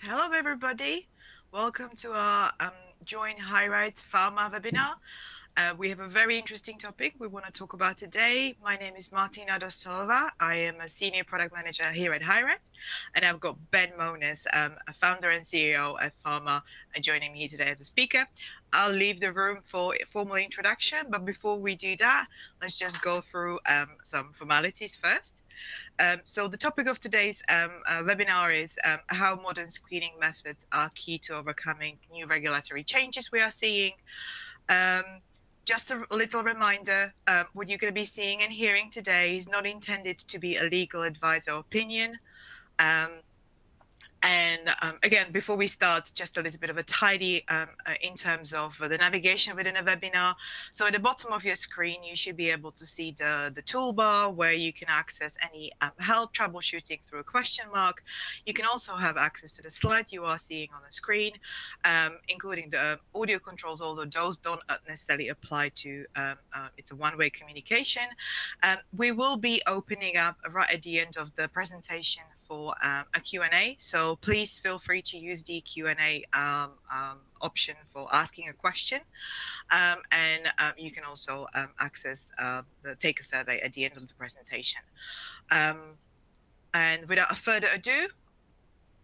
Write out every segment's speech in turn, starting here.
Hello, everybody. Welcome to our Join HireRight Pharma webinar. We have a very interesting topic we want to talk about today. My name is Martina dos Silva. I am a Senior Product Manager here at HireRight, and I've got Ben Monis, a founder and CEO at Pharma, joining me today as a speaker. I'll leave the room for a formal introduction, but before we do that, let's just go through some formalities first. So the topic of today's webinar is how modern screening methods are key to overcoming new regulatory changes we are seeing. Um, just a little reminder, what you're going to be seeing and hearing today is not intended to be a legal advice or opinion. Again, before we start, just a little bit of a tidy in terms of the navigation within a webinar. So at the bottom of your screen, you should be able to see the toolbar where you can access any help troubleshooting through a question mark. You can also have access to the slides you are seeing on the screen, including the audio controls, although those don't necessarily apply to, it's a one-way communication. We will be opening up right at the end of the presentation for a Q&A. So please feel free to use the Q&A option for asking a question. You can also access the take a survey at the end of the presentation. And without further ado,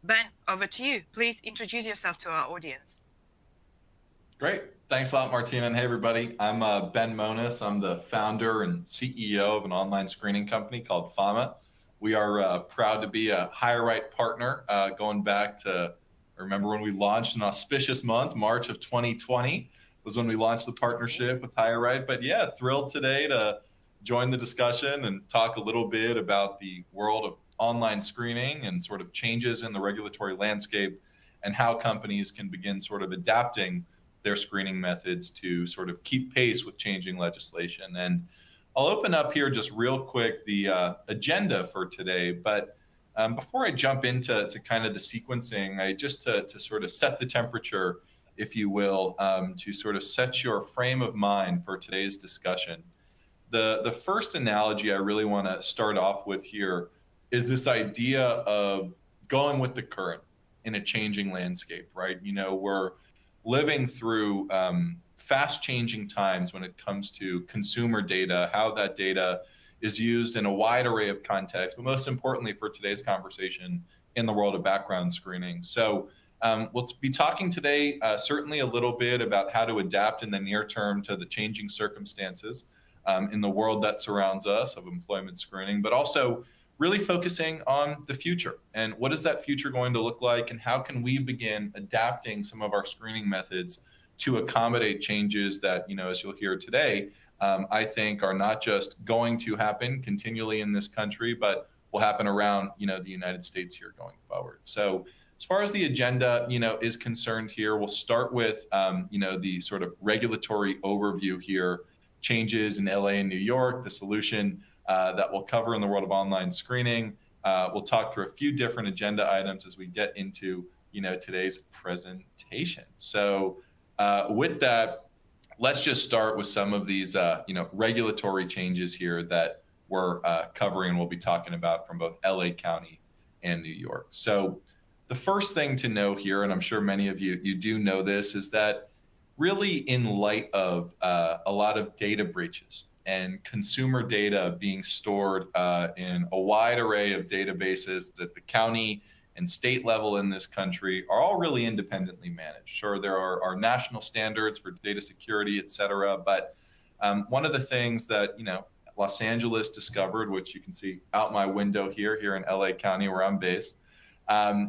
Ben, over to you. Please introduce yourself to our audience. Great. Thanks a lot, Martina. And hey, everybody. I'm Ben Monis. I'm the founder and CEO of an online screening company called Pharma. We are proud to be a HireRight partner going back to, I remember when we launched an auspicious month, March of 2020 was when we launched the partnership with HireRight. But yeah, thrilled today to join the discussion and talk a little bit about the world of online screening and sort of changes in the regulatory landscape and how companies can begin sort of adapting their screening methods to sort of keep pace with changing legislation. And I'll open up here just real quick the agenda for today, but before I jump into kind of the sequencing, just to sort of set the temperature, if you will, to sort of set your frame of mind for today's discussion. The first analogy I really want to start off with here is this idea of going with the current in a changing landscape, right? You know, we're living through fast changing times when it comes to consumer data, how that data is used in a wide array of contexts, but most importantly for today's conversation in the world of background screening. So we'll be talking today certainly a little bit about how to adapt in the near term to the changing circumstances in the world that surrounds us of employment screening, but also really focusing on the future and what is that future going to look like and how can we begin adapting some of our screening methods to accommodate changes that, you know, as you'll hear today, I think are not just going to happen continually in this country, but will happen around, you know, the United States here going forward. So as far as the agenda, you know, is concerned here, we'll start with, you know, the sort of regulatory overview here, changes in LA and New York, the solution that we'll cover in the world of online screening. We'll talk through a few different agenda items as we get into, you know, today's presentation. So with that, let's just start with some of these, you know, regulatory changes here that we're covering and we'll be talking about from both LA County and New York. So the first thing to know here, and I'm sure many of you do know this, is that really in light of a lot of data breaches and consumer data being stored in a wide array of databases that the county and state level in this country are all really independently managed. Sure, there are national standards for data security, et cetera, but one of the things that, you know, Los Angeles discovered, which you can see out my window here in LA County where I'm based,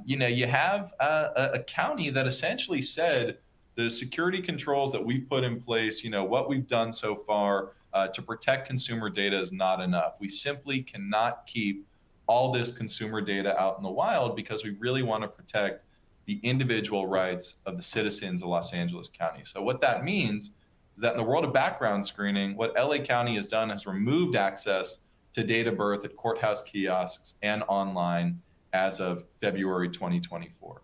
you know, you have a county that essentially said the security controls that we've put in place, you know, what we've done so far to protect consumer data is not enough. We simply cannot keep all this consumer data out in the wild because we really want to protect the individual rights of the citizens of Los Angeles County. So what that means is that in the world of background screening, what LA County has done is removed access to date of birth at courthouse kiosks and online as of February 2024.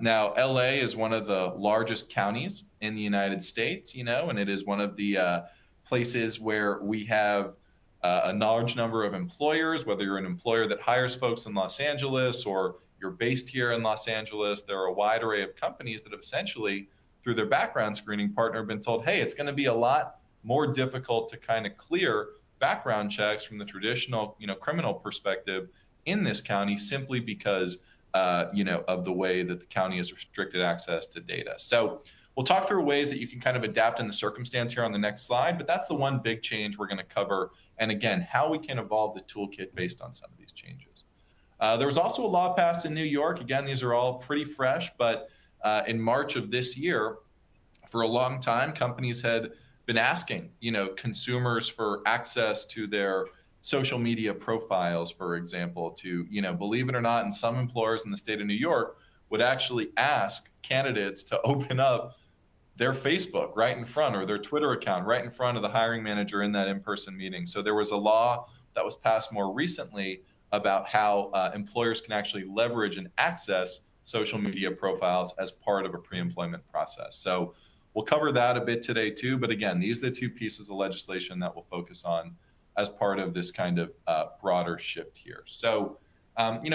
Now, LA is one of the largest counties in the United States, you know, and it is one of the places where we have a large number of employers, whether you're an employer that hires folks in Los Angeles or you're based here in Los Angeles. There are a wide array of companies that have essentially, through their background screening partner, been told, hey, it's going to be a lot more difficult to kind of clear background checks from the traditional, criminal perspective in this county simply because, of the way that the county has restricted access to data. So we'll talk through ways that you can kind of adapt in the circumstance here on the next slide, but that's the one big change we're going to cover. And again, how we can evolve the toolkit based on some of these changes. There was also a law passed in New York. Again, these are all pretty fresh, but in March of this year, for a long time, companies had been asking, consumers for access to their social media profiles, for example, to, believe it or not, and some employers in the state of New York would actually ask candidates to open up their Facebook right in front, or their Twitter account right in front of the hiring manager in that in-person meeting. So there was a law that was passed more recently about how employers can actually leverage and access social media profiles as part of a pre-employment process. So we'll cover that a bit today too. But again, these are the two pieces of legislation that we'll focus on as part of this kind of broader shift here. So,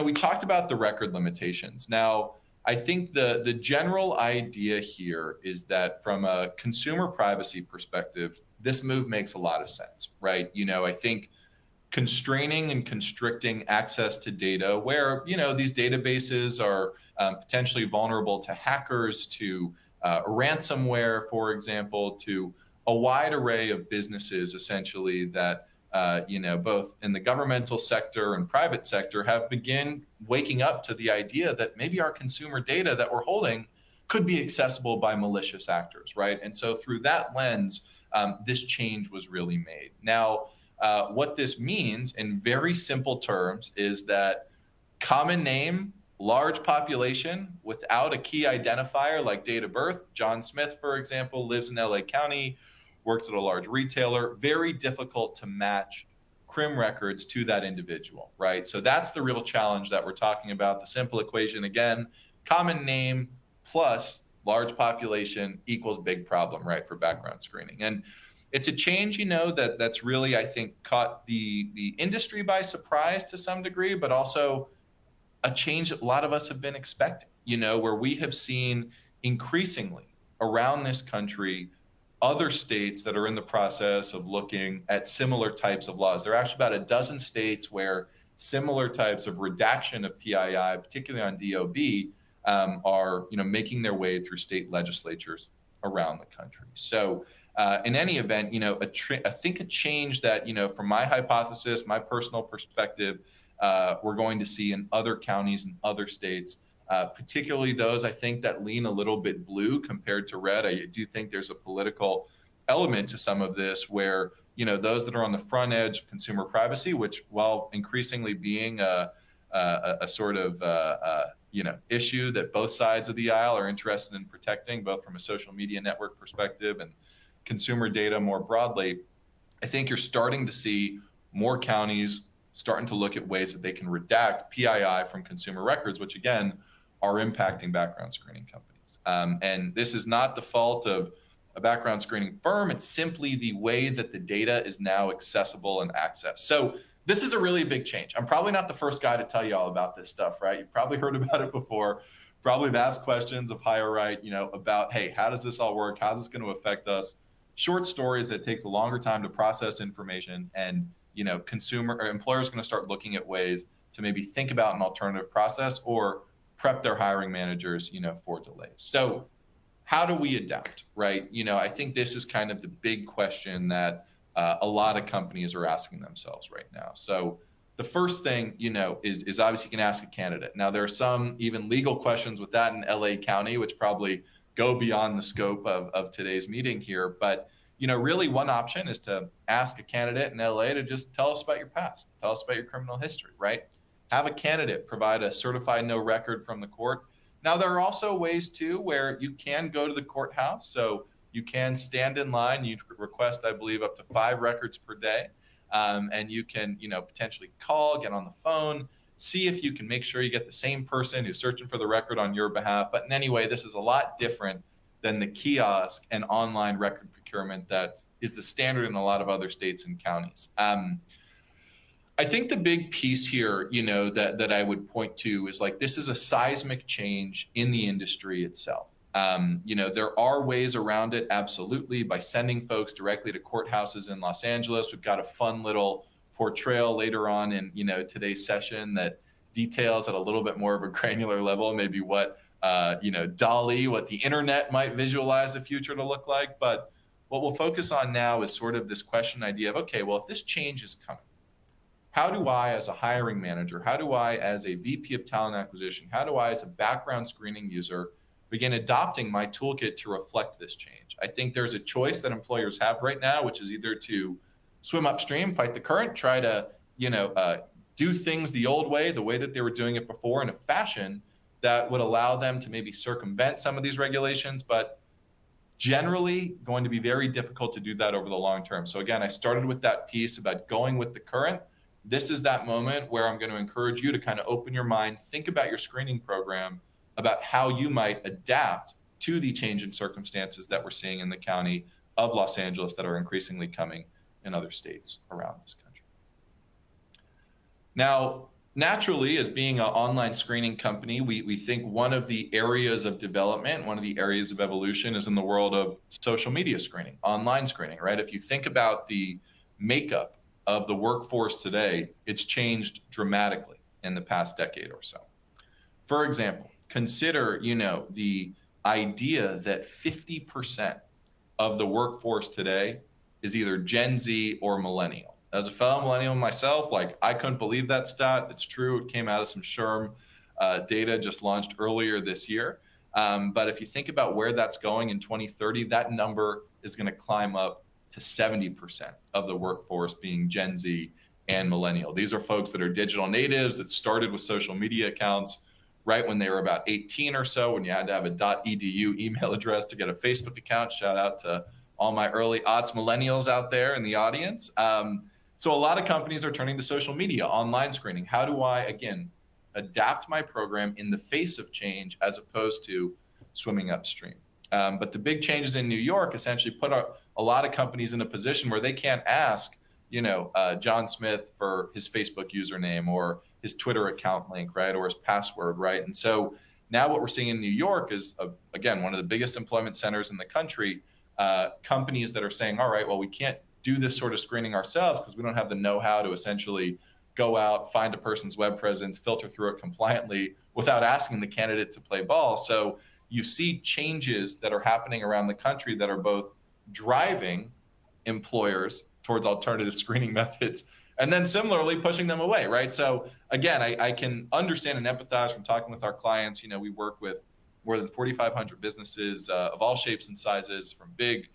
we talked about the record limitations. Now, I think the general idea here is that from a consumer privacy perspective, this move makes a lot of sense, right? I think constraining and constricting access to data where, these databases are potentially vulnerable to hackers, to ransomware, for example, to a wide array of businesses, essentially, that, both in the governmental sector and private sector have begun waking up to the idea that maybe our consumer data that we're holding could be accessible by malicious actors, right? And so through that lens, this change was really made. Now, what this means in very simple terms is that common name, large population without a key identifier like date of birth. John Smith, for example, lives in LA County, works at a large retailer, very difficult to match crim records to that individual, right? So that's the real challenge that we're talking about. The simple equation, again, common name plus large population equals big problem, right, for background screening. And it's a change, that's really, I think, caught the industry by surprise to some degree, but also a change that a lot of us have been expecting, where we have seen increasingly around this country other states that are in the process of looking at similar types of laws. There are actually about a dozen states where similar types of redaction of PII, particularly on DOB, are making their way through state legislatures around the country. So in any event, I think a change that, from my hypothesis, my personal perspective, we're going to see in other counties and other states, particularly those, I think, that lean a little bit blue compared to red. I do think there's a political element to some of this where, those that are on the front edge of consumer privacy, which, while increasingly being a sort of, issue that both sides of the aisle are interested in protecting, both from a social media network perspective and consumer data more broadly, I think you're starting to see more counties starting to look at ways that they can redact PII from consumer records, which again are impacting background screening companies. And this is not the fault of a background screening firm. It's simply the way that the data is now accessible and accessed. So this is a really big change. I'm probably not the first guy to tell you all about this stuff, right? You've probably heard about it before, probably have asked questions of HireRight, about, hey, how does this all work? How's this going to affect us? Short stories that takes a longer time to process information, and consumer or employers are going to start looking at ways to maybe think about an alternative process or prep their hiring managers, for delays. So how do we adapt, right? I think this is kind of the big question that a lot of companies are asking themselves right now. So the first thing, is obviously you can ask a candidate. Now, there are some even legal questions with that in LA County, which probably go beyond the scope of today's meeting here. But, really one option is to ask a candidate in LA to just tell us about your past, tell us about your criminal history, right? Have a candidate provide a certified no record from the court. Now, there are also ways too where you can go to the courthouse. So you can stand in line. You request, I believe, up to 5 records per day. And you can, potentially call, get on the phone, see if you can make sure you get the same person who's searching for the record on your behalf. But in any way, this is a lot different than the kiosk and online record procurement that is the standard in a lot of other states and counties. I think the big piece here, that I would point to is like this is a seismic change in the industry itself. There are ways around it, absolutely, by sending folks directly to courthouses in Los Angeles. We've got a fun little portrayal later on in today's session that details at a little bit more of a granular level, maybe what DALL-E, what the internet might visualize the future to look like. But what we'll focus on now is sort of this question idea of, okay, well, if this change is coming, how do I, as a hiring manager, how do I, as a VP of talent acquisition, how do I, as a background screening user, begin adopting my toolkit to reflect this change? I think there's a choice that employers have right now, which is either to swim upstream, fight the current, try to, do things the old way, the way that they were doing it before, in a fashion that would allow them to maybe circumvent some of these regulations, but generally going to be very difficult to do that over the long term. So again, I started with that piece about going with the current. This is that moment where I'm going to encourage you to kind of open your mind, think about your screening program, about how you might adapt to the change in circumstances that we're seeing in the county of Los Angeles that are increasingly coming in other states around this country. Now, naturally, as being an online screening company, we think one of the areas of development, one of the areas of evolution is in the world of social media screening, online screening, right? If you think about the makeup of the workforce today, it's changed dramatically in the past decade or so. For example, consider, the idea that 50% of the workforce today is either Gen Z or millennial. As a fellow millennial myself, I couldn't believe that stat. It's true. It came out of some SHRM data just launched earlier this year. But if you think about where that's going in 2030, that number is going to climb up to 70% of the workforce being Gen Z and millennial. These are folks that are digital natives that started with social media accounts right when they were about 18 or so, when you had to have a .edu email address to get a Facebook account. Shout out to all my early aughts millennials out there in the audience. So a lot of companies are turning to social media, online screening. How do I, again, adapt my program in the face of change as opposed to swimming upstream? But the big changes in New York essentially put a lot of companies in a position where they can't ask, John Smith for his Facebook username or his Twitter account link, right, or his password, right? And so now what we're seeing in New York is, again, one of the biggest employment centers in the country, companies that are saying, all right, well, we can't do this sort of screening ourselves because we don't have the know-how to essentially go out, find a person's web presence, filter through it compliantly without asking the candidate to play ball. So you see changes that are happening around the country that are both driving employers towards alternative screening methods and then similarly pushing them away, right? So again, I can understand and empathize from talking with our clients. We work with more than 4,500 businesses of all shapes and sizes, from big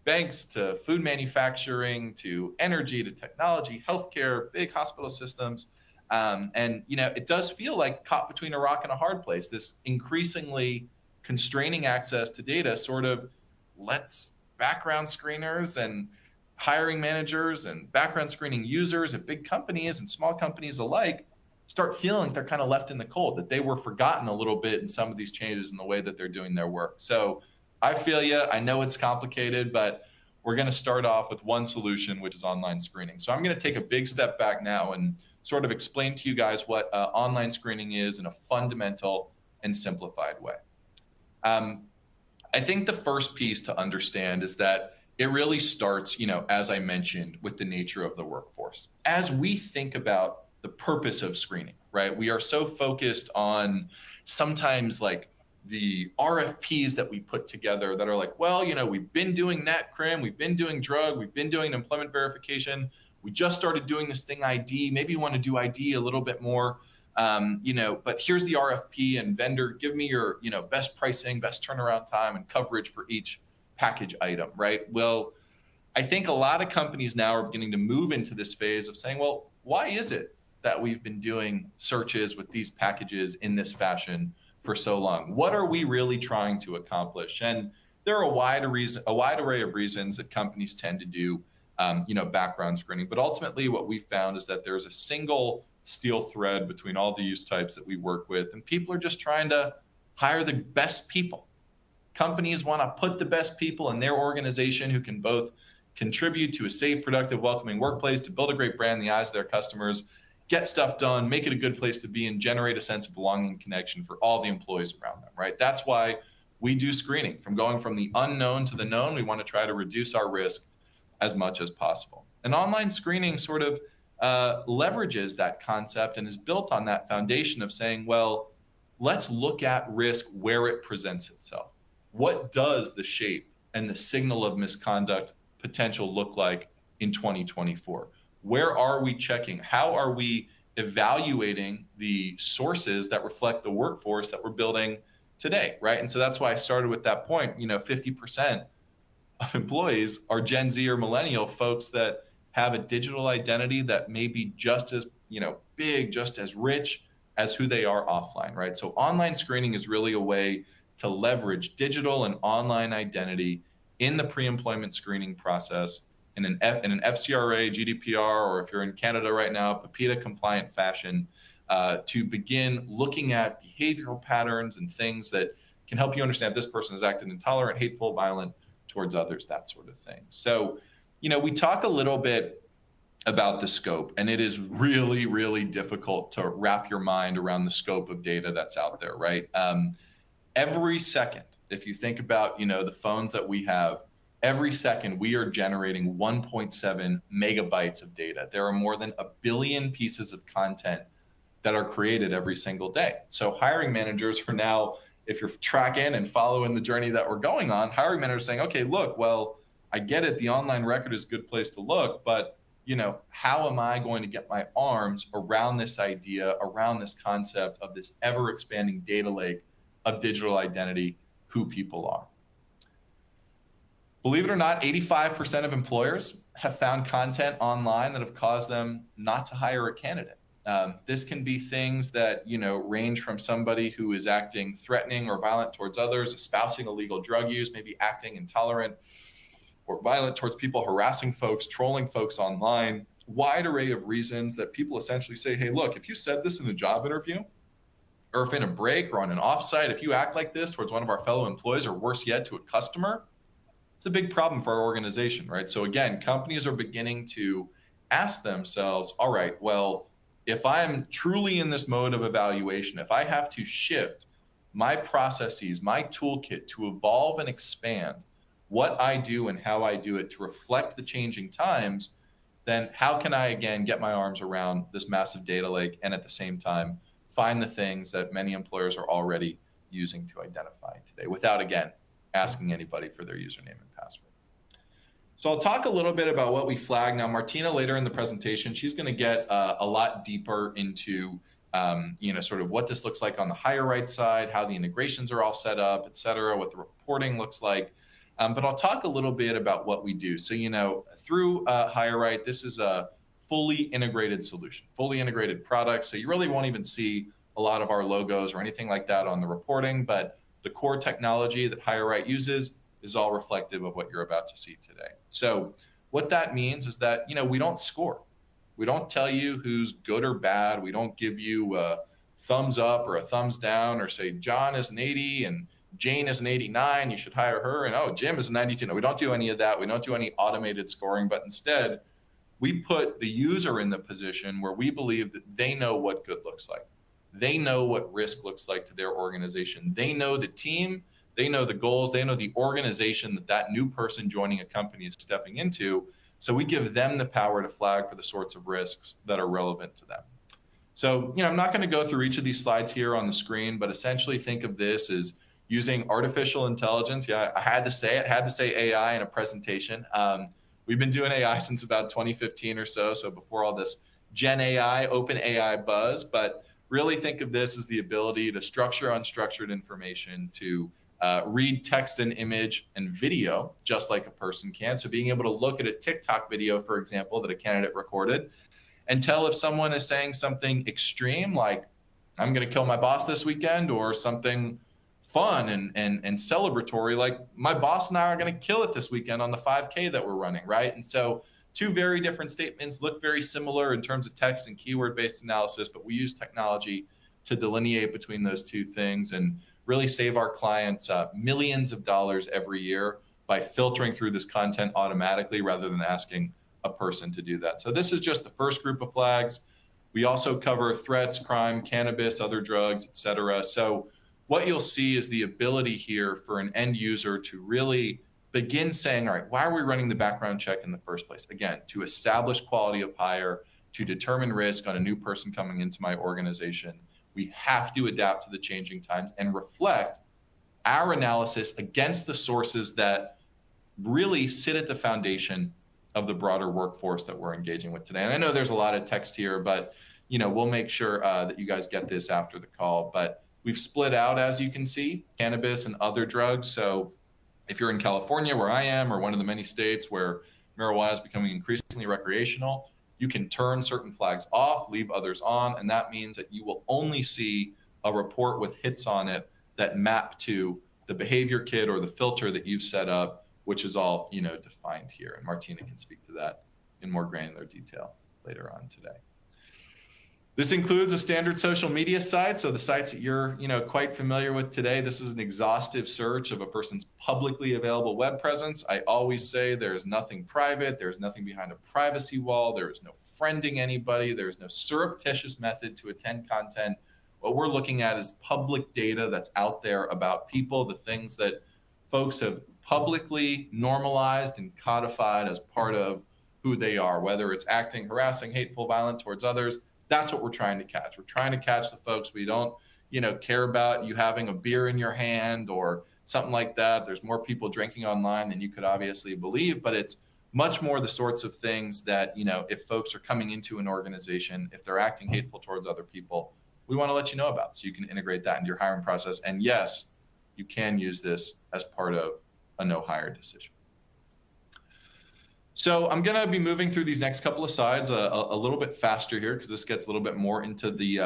banks to food manufacturing to energy to technology, healthcare, big hospital systems. And it does feel like caught between a rock and a hard place. This increasingly constraining access to data sort of lets background screeners and hiring managers and background screening users at big companies and small companies alike start feeling they're kind of left in the cold, that they were forgotten a little bit in some of these changes in the way that they're doing their work. So I feel you. I know it's complicated, but we're going to start off with one solution, which is online screening. So I'm going to take a big step back now and sort of explain to you guys what online screening is in a fundamental and simplified way. I think the first piece to understand is that it really starts, as I mentioned, with the nature of the workforce. As we think about the purpose of screening, right? We are so focused on sometimes like the RFPs that we put together that are like, well, we've been doing nat crim, we've been doing drug, we've been doing employment verification. We just started doing this thing ID. Maybe you want to do ID a little bit more, but here's the RFP and vendor, give me your, best pricing, best turnaround time and coverage for each package item, right? Well, I think a lot of companies now are beginning to move into this phase of saying, well, why is it that we've been doing searches with these packages in this fashion for so long? What are we really trying to accomplish? And there are a wide array of reasons that companies tend to do, background screening. But ultimately, what we found is that there's a single steel thread between all the use types that we work with, and people are just trying to hire the best people. Companies want to put the best people in their organization who can both contribute to a safe, productive, welcoming workplace, to build a great brand in the eyes of their customers, get stuff done, make it a good place to be, and generate a sense of belonging and connection for all the employees around them, right? That's why we do screening. From the unknown to the known, we want to try to reduce our risk as much as possible. And online screening sort of leverages that concept and is built on that foundation of saying, well, let's look at risk where it presents itself. What does the shape and the signal of misconduct potential look like in 2024? Where are we checking? How are we evaluating the sources that reflect the workforce that we're building today, right? And so that's why I started with that point. 50% of employees are Gen Z or millennial folks that have a digital identity that may be just as big, just as rich as who they are offline, right? So online screening is really a way to leverage digital and online identity in the pre-employment screening process in an FCRA, GDPR, or if you're in Canada right now, PIPEDA compliant fashion, to begin looking at behavioral patterns and things that can help you understand if this person has acted intolerant, hateful, violent towards others, that sort of thing. So, we talk a little bit about the scope, and it is really, really difficult to wrap your mind around the scope of data that's out there, right? Every second, if you think about, the phones that we have, every second we are generating 1.7 megabytes of data. There are more than 1 billion pieces of content that are created every single day. So hiring managers are now, if you're tracking and following the journey that we're going on, hiring managers are saying, okay, look, well, I get it. The online record is a good place to look, but how am I going to get my arms around this idea, around this concept of this ever expanding data lake of digital identity, who people are? Believe it or not, 85% of employers have found content online that have caused them not to hire a candidate. This can be things that, range from somebody who is acting threatening or violent towards others, espousing illegal drug use, maybe acting intolerant or violent towards people, harassing folks, trolling folks online, wide array of reasons that people essentially say, hey, look, if you said this in a job interview, or if in a break or on an offsite, if you act like this towards one of our fellow employees, or worse yet, to a customer, it's a big problem for our organization, right? So again, companies are beginning to ask themselves, all right, well, if I'm truly in this mode of evaluation, if I have to shift my processes, my toolkit to evolve and expand what I do and how I do it to reflect the changing times, then how can I, again, get my arms around this massive data lake and at the same time find the things that many employers are already using to identify today without, again, asking anybody for their username and password? So I'll talk a little bit about what we flag. Now, Martina, later in the presentation, she's going to get a lot deeper into sort of what this looks like on the HireRight side, how the integrations are all set up, et cetera, what the reporting looks like. But I'll talk a little bit about what we do. So, through HireRight, this is a fully integrated solution, fully integrated product. So you really won't even see a lot of our logos or anything like that on the reporting, but the core technology that HireRight uses is all reflective of what you're about to see today. So what that means is that, we don't score. We don't tell you who's good or bad. We don't give you a thumbs up or a thumbs down or say, John is an 80 and Jane is an 89, you should hire her. And, oh, Jim is a 92. No, we don't do any of that. We don't do any automated scoring, but instead we put the user in the position where we believe that they know what good looks like. They know what risk looks like to their organization. They know the team, they know the goals, they know the organization that new person joining a company is stepping into. So we give them the power to flag for the sorts of risks that are relevant to them. So, I'm not going to go through each of these slides here on the screen, but essentially think of this as using artificial intelligence. Yeah, I had to say AI in a presentation. We've been doing AI since about 2015 or so before all this Gen AI, Open AI buzz, but really think of this as the ability to structure unstructured information, to read text and image and video just like a person can. So being able to look at a TikTok video, for example, that a candidate recorded and tell if someone is saying something extreme, like, I'm going to kill my boss this weekend, or something fun and celebratory, like, my boss and I are going to kill it this weekend on the 5K that we're running, right? And so two very different statements look very similar in terms of text and keyword-based analysis, but we use technology to delineate between those two things and really save our clients millions of dollars every year by filtering through this content automatically rather than asking a person to do that. So this is just the first group of flags. We also cover threats, crime, cannabis, other drugs, et cetera. So what you'll see is the ability here for an end user to really begin saying, all right, why are we running the background check in the first place? Again, to establish quality of hire, to determine risk on a new person coming into my organization. We have to adapt to the changing times and reflect our analysis against the sources that really sit at the foundation of the broader workforce that we're engaging with today. And I know there's a lot of text here, but we'll make sure that you guys get this after the call. But we've split out, as you can see, cannabis and other drugs. So if you're in California, where I am, or one of the many states where marijuana is becoming increasingly recreational, you can turn certain flags off, leave others on, and that means that you will only see a report with hits on it that map to the behavior kit or the filter that you've set up, which is all defined here. And Martina can speak to that in more granular detail later on today. This includes a standard social media site. So the sites that you're quite familiar with today. This is an exhaustive search of a person's publicly available web presence. I always say there's nothing private. There's nothing behind a privacy wall. There is no friending anybody. There's no surreptitious method to attend content. What we're looking at is public data that's out there about people, the things that folks have publicly normalized and codified as part of who they are, whether it's acting, harassing, hateful, violent towards others. That's what we're trying to catch. We're trying to catch the folks we don't, care about you having a beer in your hand or something like that. There's more people drinking online than you could obviously believe, but it's much more the sorts of things that, if folks are coming into an organization, if they're acting hateful towards other people, we want to let you know about, so you can integrate that into your hiring process. And yes, you can use this as part of a no hire decision. So I'm going to be moving through these next couple of slides a little bit faster here, because this gets a little bit more into the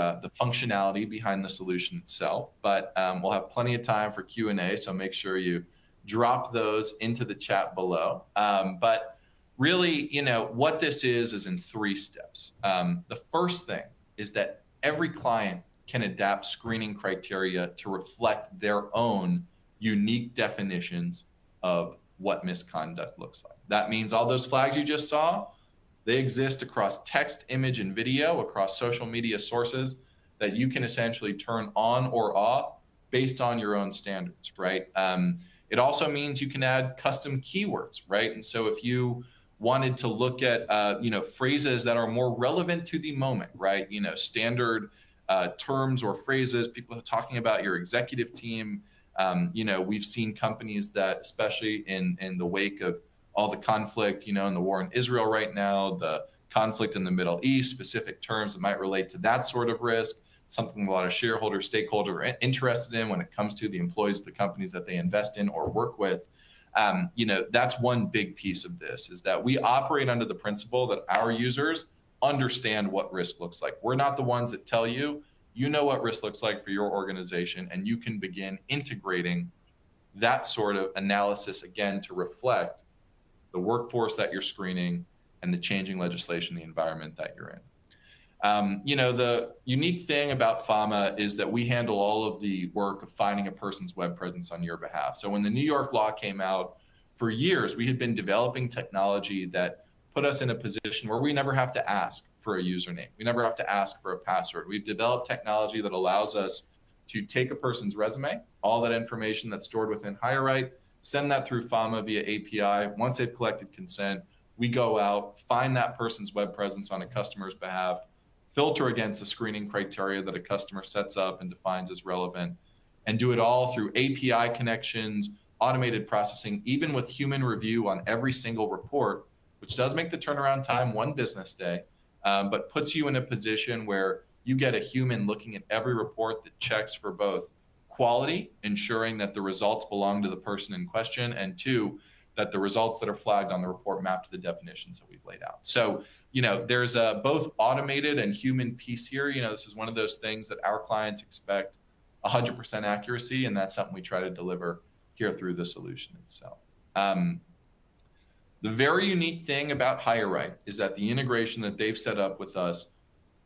functionality behind the solution itself. But we'll have plenty of time for Q&A, so make sure you drop those into the chat below. But really, what this is in 3 steps. The first thing is that every client can adapt screening criteria to reflect their own unique definitions of what misconduct looks like. That means all those flags you just saw, they exist across text, image, and video, across social media sources that you can essentially turn on or off based on your own standards, right? It also means you can add custom keywords, right? And so if you wanted to look at, phrases that are more relevant to the moment, right? Standard terms or phrases, people are talking about your executive team. We've seen companies that, especially in the wake of all the conflict, in the war in Israel right now, the conflict in the Middle East, specific terms that might relate to that sort of risk, something a lot of shareholders, stakeholders are interested in when it comes to the employees of the companies that they invest in or work with. That's one big piece of this, is that we operate under the principle that our users understand what risk looks like. We're not the ones that tell you. You know what risk looks like for your organization, and you can begin integrating that sort of analysis, again, to reflect the workforce that you're screening and the changing legislation, the environment that you're in. The unique thing about FAMA is that we handle all of the work of finding a person's web presence on your behalf. So when the New York law came out, for years, we had been developing technology that put us in a position where we never have to ask for a username. We never have to ask for a password. We've developed technology that allows us to take a person's resume, all that information that's stored within HireRight, send that through FAMA via API. Once they've collected consent, we go out, find that person's web presence on a customer's behalf, filter against the screening criteria that a customer sets up and defines as relevant, and do it all through API connections, automated processing, even with human review on every single report, which does make the turnaround time 1 business day, but puts you in a position where you get a human looking at every report that checks for both quality, ensuring that the results belong to the person in question, and 2, that the results that are flagged on the report map to the definitions that we've laid out. So, there's a both automated and human piece here. This is one of those things that our clients expect 100% accuracy, and that's something we try to deliver here through the solution itself. The very unique thing about HireRight is that the integration that they've set up with us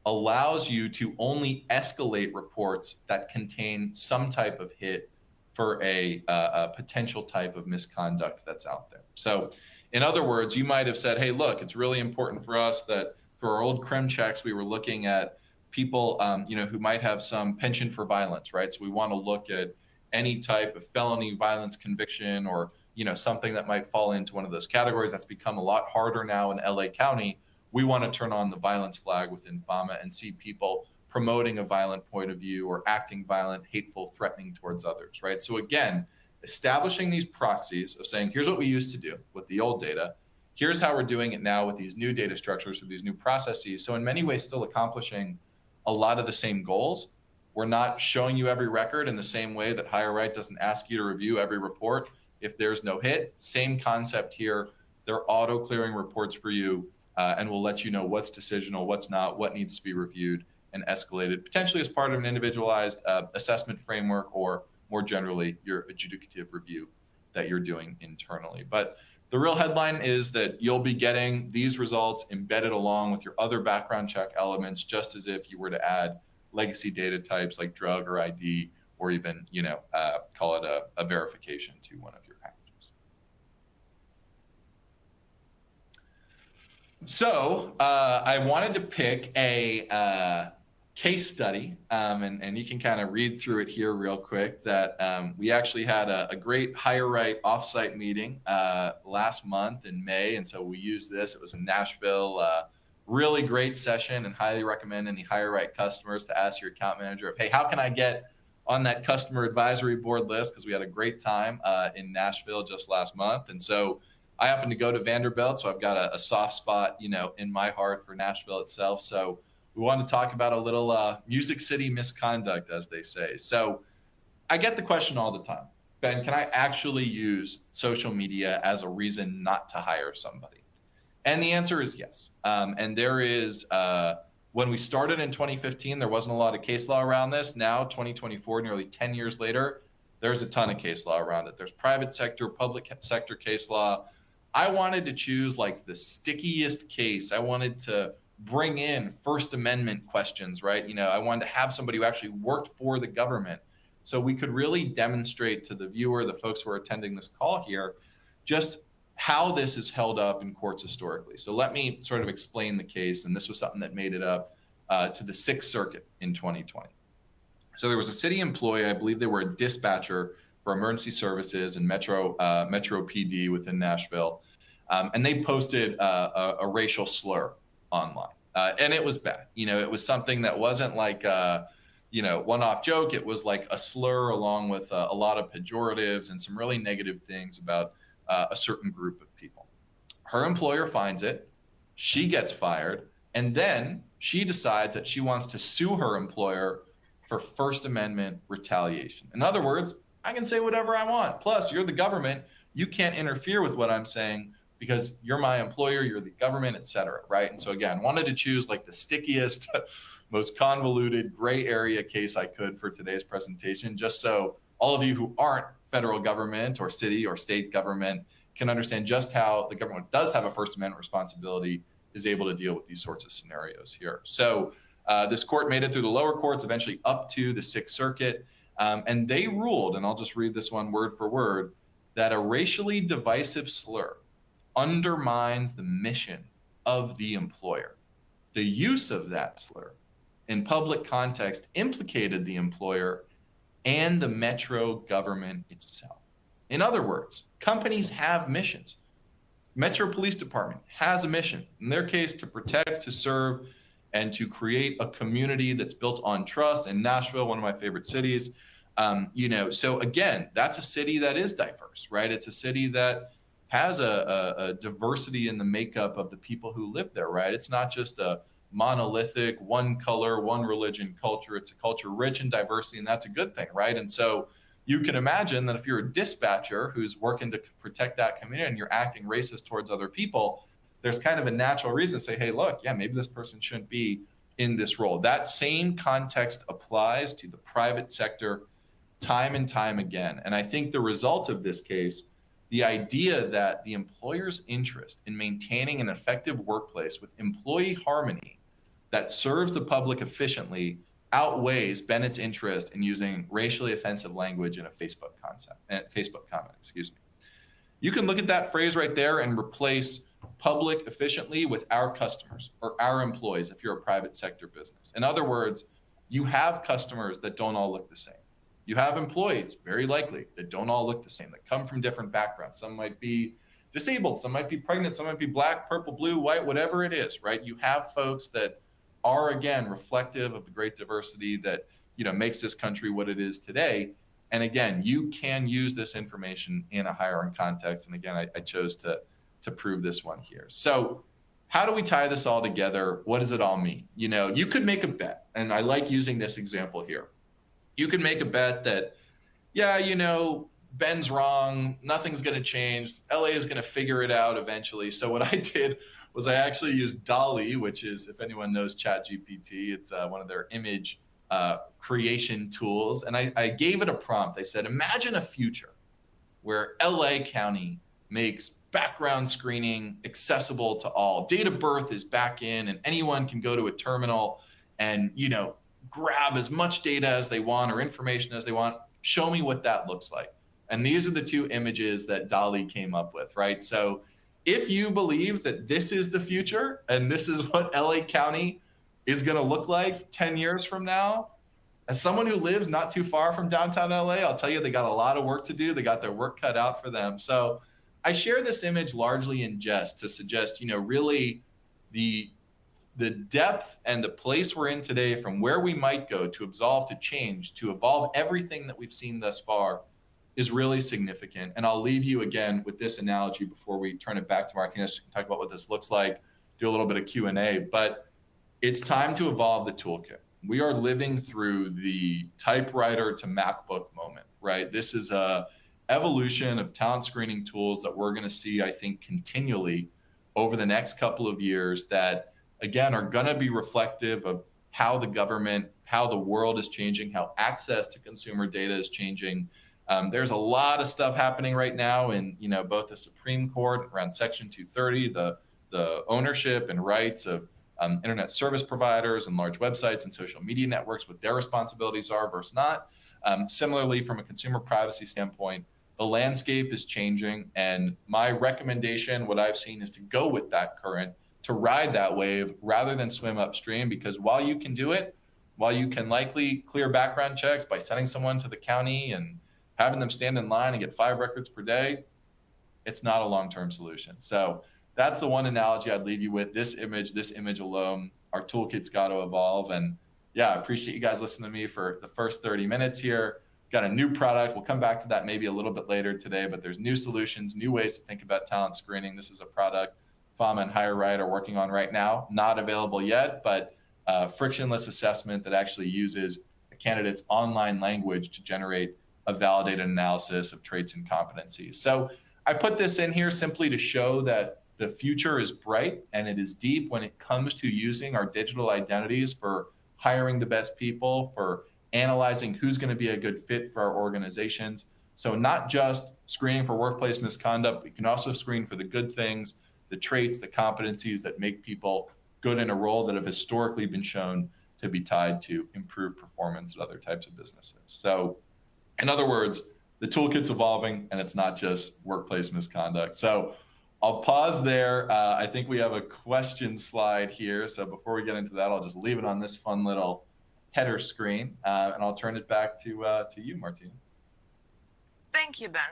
allows you to only escalate reports that contain some type of hit for a potential type of misconduct that's out there. So in other words, you might have said, hey, look, it's really important for us that for our old crim checks, we were looking at people, who might have some penchant for violence, right? So we want to look at any type of felony violence conviction or, something that might fall into one of those categories. That's become a lot harder now in LA County. We want to turn on the violence flag within FAMA and see people promoting a violent point of view or acting violent, hateful, threatening towards others, right? So again, establishing these proxies of saying, here's what we used to do with the old data. Here's how we're doing it now with these new data structures, with these new processes. So in many ways, still accomplishing a lot of the same goals. We're not showing you every record in the same way that HireRight doesn't ask you to review every report if there's no hit. Same concept here. They're auto-clearing reports for you, and we'll let you know what's decisional, what's not, what needs to be reviewed and escalated, potentially as part of an individualized assessment framework or more generally your adjudicative review that you're doing internally. But the real headline is that you'll be getting these results embedded along with your other background check elements, just as if you were to add legacy data types like drug or ID, or even, call it a verification to one of your packages. So I wanted to pick a case study, and you can kind of read through it here real quick, that we actually had a great HireRight offsite meeting last month in May, and so we used this. It was in Nashville. Really great session, and highly recommend any HireRight customers to ask your account manager of, hey, how can I get on that customer advisory board list? Because we had a great time in Nashville just last month. And so I happen to go to Vanderbilt, so I've got a soft spot, in my heart for Nashville itself. So we wanted to talk about a little Music City misconduct, as they say. So I get the question all the time, Ben, can I actually use social media as a reason not to hire somebody? And the answer is yes. And there is, when we started in 2015, there wasn't a lot of case law around this. Now, 2024, nearly 10 years later, there's a ton of case law around it. There's private sector, public sector case law. I wanted to choose like the stickiest case. I wanted to bring in First Amendment questions, right? I wanted to have somebody who actually worked for the government so we could really demonstrate to the viewer, the folks who are attending this call here, just how this is held up in courts historically. So let me sort of explain the case. And this was something that made it up to the Sixth Circuit in 2020. So there was a city employee, I believe they were a dispatcher for emergency services and Metro PD within Nashville. And they posted a racial slur online. And it was bad. It was something that wasn't like one-off joke. It was like a slur along with a lot of pejoratives and some really negative things about a certain group of people. Her employer finds it, she gets fired, and then she decides that she wants to sue her employer for First Amendment retaliation. In other words, I can say whatever I want. Plus, you're the government. You can't interfere with what I'm saying because you're my employer, you're the government, et cetera, right? And so again, wanted to choose like the stickiest, most convoluted gray area case I could for today's presentation, just so all of you who aren't federal government or city or state government can understand just how the government does have a First Amendment responsibility, is able to deal with these sorts of scenarios here. So this court made it through the lower courts, eventually up to the Sixth Circuit, and they ruled, and I'll just read this one word for word, that a racially divisive slur undermines the mission of the employer. The use of that slur in public context implicated the employer and the metro government itself. In other words, companies have missions. Metro Police Department has a mission, in their case, to protect, to serve, and to create a community that's built on trust. In Nashville, one of my favorite cities, so again, that's a city that is diverse, right? It's a city that has a diversity in the makeup of the people who live there, right? It's not just a monolithic, one color, one religion culture. It's a culture rich in diversity, and that's a good thing, right? And so you can imagine that if you're a dispatcher who's working to protect that community and you're acting racist towards other people, there's kind of a natural reason to say, hey, look, yeah, maybe this person shouldn't be in this role. That same context applies to the private sector time and time again. And I think the result of this case, the idea that the employer's interest in maintaining an effective workplace with employee harmony that serves the public efficiently outweighs Bennett's interest in using racially offensive language in a Facebook conversation. Facebook comment, excuse me. You can look at that phrase right there and replace public efficiently with our customers or our employees if you're a private sector business. In other words, you have customers that don't all look the same. You have employees, very likely, that don't all look the same, that come from different backgrounds. Some might be disabled, some might be pregnant, some might be black, purple, blue, white, whatever it is, right? You have folks that are, again, reflective of the great diversity that, makes this country what it is today. And again, you can use this information in a hiring context. And again, I chose to prove this one here. So how do we tie this all together? What does it all mean? You could make a bet, and I like using this example here. You can make a bet that, Ben's wrong, nothing's going to change. LA is going to figure it out eventually. So what I did was I actually used DALL-E, which is, if anyone knows ChatGPT, it's one of their image creation tools. And I gave it a prompt. I said, imagine a future where LA County makes background screening accessible to all. Date of birth is back in, and anyone can go to a terminal and, grab as much data as they want or information as they want. Show me what that looks like. And these are the two images that DALL-E came up with, right? So if you believe that this is the future and this is what LA County is going to look like 10 years from now, as someone who lives not too far from downtown LA, I'll tell you, they got a lot of work to do. They got their work cut out for them. So I share this image largely in jest to suggest, really the depth and the place we're in today, from where we might go to absolve, to change, to evolve everything that we've seen thus far, is really significant. And I'll leave you again with this analogy before we turn it back to Martina to talk about what this looks like, do a little bit of Q&A. But it's time to evolve the toolkit. We are living through the typewriter to MacBook moment, right? This is a evolution of talent screening tools that we're going to see, I think, continually over the next couple of years that, again, are going to be reflective of how the government, how the world is changing, how access to consumer data is changing. There's a lot of stuff happening right now in, both the Supreme Court around Section 230, the ownership and rights of internet service providers and large websites and social media networks, what their responsibilities are versus not. Similarly, from a consumer privacy standpoint, the landscape is changing. And my recommendation, what I've seen, is to go with that current, to ride that wave rather than swim upstream, because while you can do it, while you can likely clear background checks by sending someone to the county and having them stand in line and get 5 records per day, it's not a long-term solution. So that's the one analogy I'd leave you with. This image alone, our toolkit's got to evolve. And yeah, I appreciate you guys listening to me for the first 30 minutes here. Got a new product. We'll come back to that maybe a little bit later today, but there's new solutions, new ways to think about talent screening. This is a product FAMA and HireRight are working on right now. Not available yet, but frictionless assessment that actually uses a candidate's online language to generate a validated analysis of traits and competencies. So I put this in here simply to show that the future is bright and it is deep when it comes to using our digital identities for hiring the best people, for analyzing who's going to be a good fit for our organizations. So not just screening for workplace misconduct, we can also screen for the good things, the traits, the competencies that make people good in a role that have historically been shown to be tied to improved performance at other types of businesses. So in other words, the toolkit's evolving and it's not just workplace misconduct. So I'll pause there. I think we have a question slide here. So before we get into that, I'll just leave it on this fun little header screen and I'll turn it back to you, Martina. Thank you, Ben.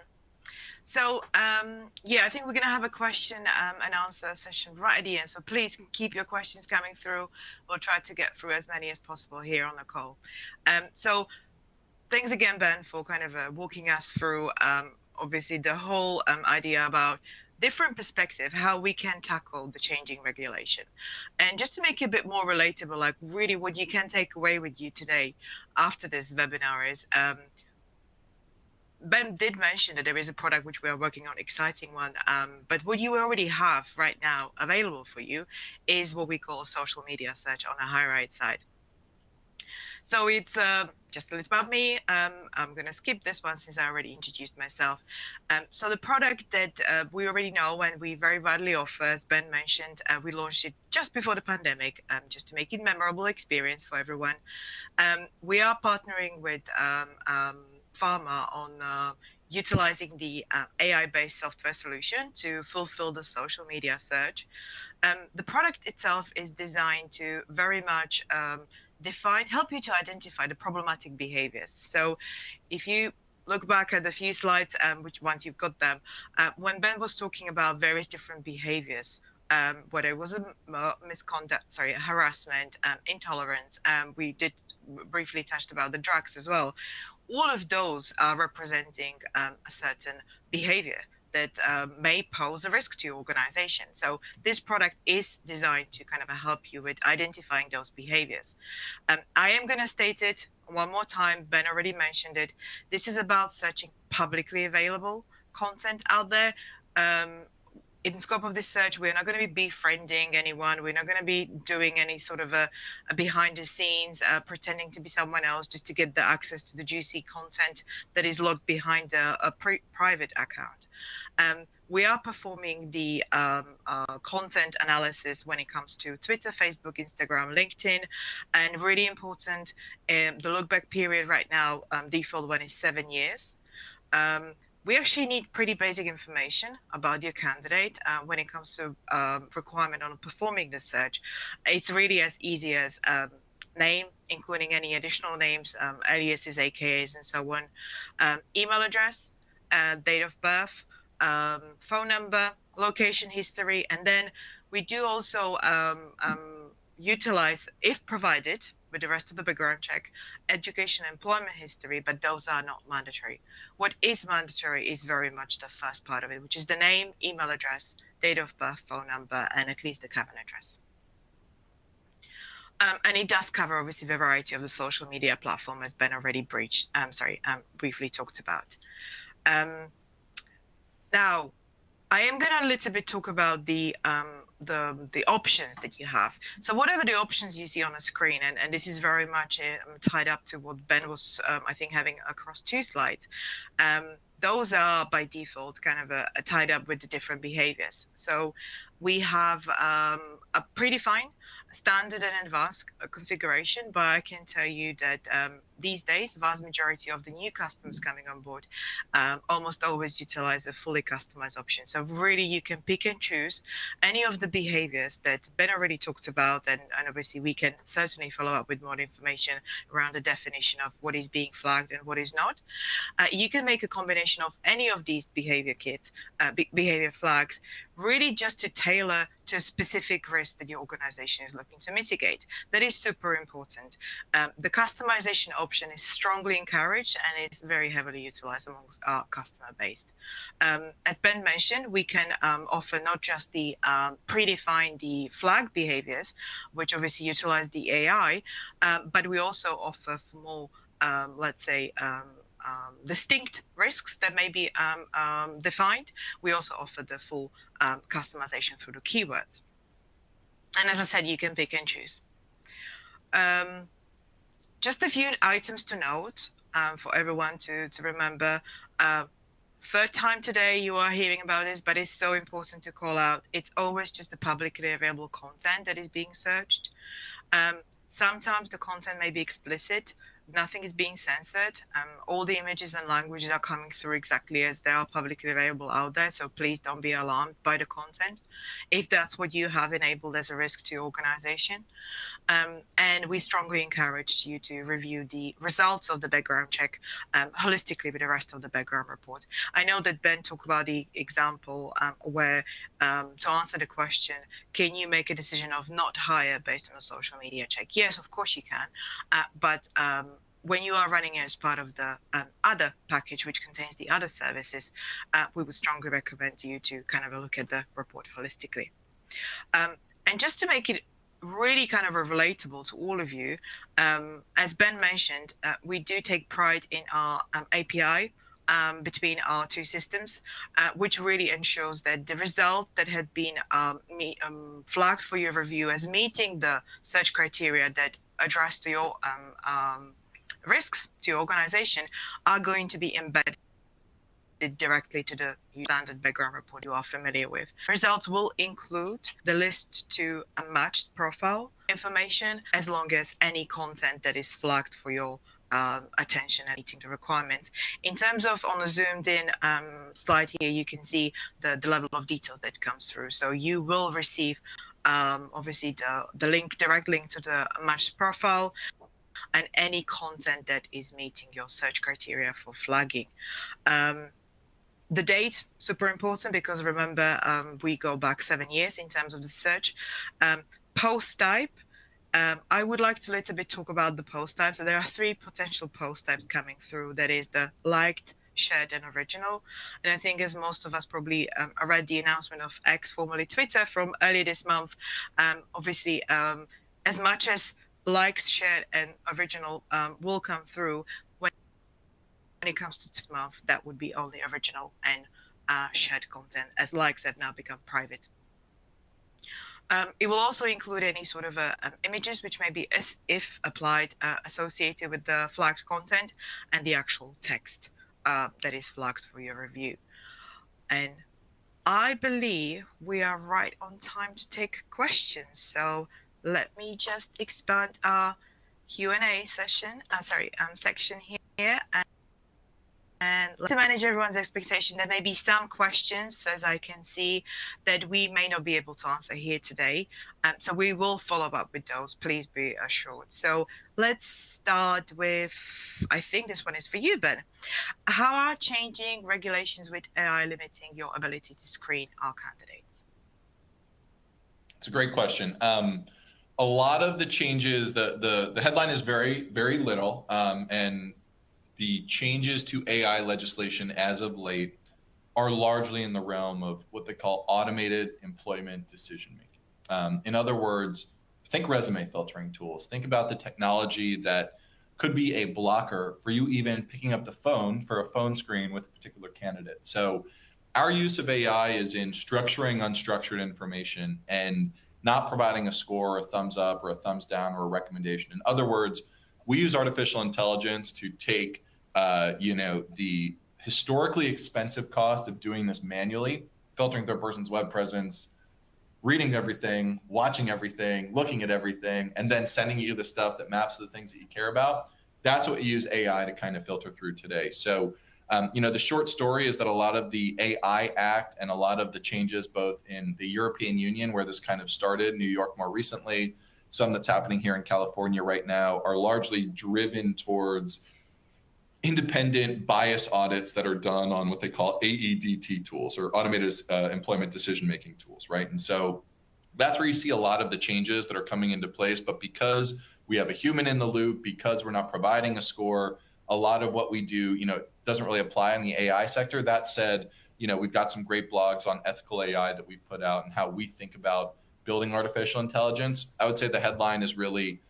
So I think we're going to have a question and answer session right at the end. So please keep your questions coming through. We'll try to get through as many as possible here on the call. So thanks again, Ben, for kind of walking us through obviously the whole idea about different perspective, how we can tackle the changing regulation. And just to make it a bit more relatable, like really what you can take away with you today after this webinar is, Ben did mention that there is a product which we are working on, exciting one, but what you already have right now available for you is what we call social media search on a HireRight site. So it's just a little about me. I'm going to skip this one since I already introduced myself. So the product that we already know and we very widely offer, as Ben mentioned, we launched it just before the pandemic, just to make it a memorable experience for everyone. We are partnering with pharma on utilizing the AI-based software solution to fulfill the social media search. The product itself is designed to very much help you to identify the problematic behaviors. So if you look back at the few slides, which once you've got them, when Ben was talking about various different behaviors, whether it was a misconduct, harassment, intolerance, we did briefly touched about the drugs as well. All of those are representing a certain behavior that may pose a risk to your organization. So this product is designed to kind of help you with identifying those behaviors. I am going to state it one more time. Ben already mentioned it. This is about searching publicly available content out there. In the scope of this search, we're not going to be befriending anyone. We're not going to be doing any sort of a behind the scenes, pretending to be someone else just to get the access to the juicy content that is logged behind a private account. We are performing the content analysis when it comes to Twitter, Facebook, Instagram, LinkedIn, and really important, the look back period right now, default one is 7 years. We actually need pretty basic information about your candidate when it comes to requirement on performing the search. It's really as easy as name, including any additional names, aliases, AKAs, and so on, email address, date of birth, phone number, location history, and then we do also utilize, if provided, with the rest of the background check, education and employment history, but those are not mandatory. What is mandatory is very much the first part of it, which is the name, email address, date of birth, phone number, and at least the current address. And it does cover obviously the variety of the social media platform, as Ben already briefly talked about. Now, I am going to a little bit talk about the options that you have. So whatever the options you see on the screen, and this is very much tied up to what Ben was, I think, having across 2 slides. Those are by default kind of tied up with the different behaviors. So we have a predefined standard and advanced configuration, but I can tell you that these days, the vast majority of the new customers coming on board almost always utilize a fully customized option. So really you can pick and choose any of the behaviors that Ben already talked about, and obviously we can certainly follow up with more information around the definition of what is being flagged and what is not. You can make a combination of any of these behavior kits, behavior flags, really just to tailor to a specific risk that your organization is looking to mitigate. That is super important. The customization option is strongly encouraged and it's very heavily utilized amongst our customer base. As Ben mentioned, we can offer not just the predefined the flag behaviors, which obviously utilize the AI, but we also offer for more, let's say, distinct risks that may be defined. We also offer the full customization through the keywords. And as I said, you can pick and choose. Just a few items to note for everyone to remember. Third time today you are hearing about this, but it's so important to call out. It's always just the publicly available content that is being searched. Sometimes the content may be explicit. Nothing is being censored. All the images and languages are coming through exactly as they are publicly available out there. So please don't be alarmed by the content if that's what you have enabled as a risk to your organization. And we strongly encourage you to review the results of the background check holistically with the rest of the background report. I know that Ben talked about the example where to answer the question, can you make a decision of not hire based on a social media check? Yes, of course you can. But when you are running it as part of the other package, which contains the other services, we would strongly recommend you to kind of look at the report holistically. And just to make it really kind of relatable to all of you, as Ben mentioned, we do take pride in our API between our 2 systems, which really ensures that the result that had been flagged for your review as meeting the search criteria that address to your risks to your organization are going to be embedded directly to the standard background report you are familiar with. Results will include the list to a matched profile information, as long as any content that is flagged for your attention and meeting the requirements. In terms of on the zoomed in slide here, you can see the level of details that comes through. So you will receive obviously the direct link to the matched profile and any content that is meeting your search criteria for flagging. The date, super important, because remember, we go back 7 years in terms of the search. Post type, I would like to a little bit talk about the post types. So there are 3 potential post types coming through. That is the liked, shared, and original. And I think as most of us probably read the announcement of X, formerly Twitter, from earlier this month, obviously, as much as likes, shared, and original will come through, when it comes to this month, that would be only original and shared content, as likes have now become private. It will also include any sort of images which may be, if applied, associated with the flagged content, and the actual text that is flagged for your review. And I believe we are right on time to take questions. So let me just expand our Q&A section here. And to manage everyone's expectation, there may be some questions, as I can see, that we may not be able to answer here today. So we will follow up with those, please be assured. So let's start with, I think this one is for you, Ben. How are changing regulations with AI limiting your ability to screen our candidates? It's a great question. A lot of the changes, the headline is very, very little, and the changes to AI legislation as of late are largely in the realm of what they call automated employment decision making. In other words, think resume filtering tools. Think about the technology that could be a blocker for you even picking up the phone for a phone screen with a particular candidate. So our use of AI is in structuring unstructured information and not providing a score, a thumbs up or a thumbs down or a recommendation. In other words, we use artificial intelligence to take the historically expensive cost of doing this manually, filtering through a person's web presence, reading everything, watching everything, looking at everything, and then sending you the stuff that maps to the things that you care about. That's what we use AI to kind of filter through today. So, the short story is that a lot of the AI Act and a lot of the changes, both in the European Union, where this kind of started, New York more recently, some that's happening here in California right now, are largely driven towards independent bias audits that are done on what they call AEDT tools, or automated employment decision-making tools, right? And so that's where you see a lot of the changes that are coming into place. But because we have a human in the loop, because we're not providing a score, a lot of what we do, doesn't really apply in the AI sector. That said, we've got some great blogs on ethical AI that we put out and how we think about building artificial intelligence. I would say the headline is really,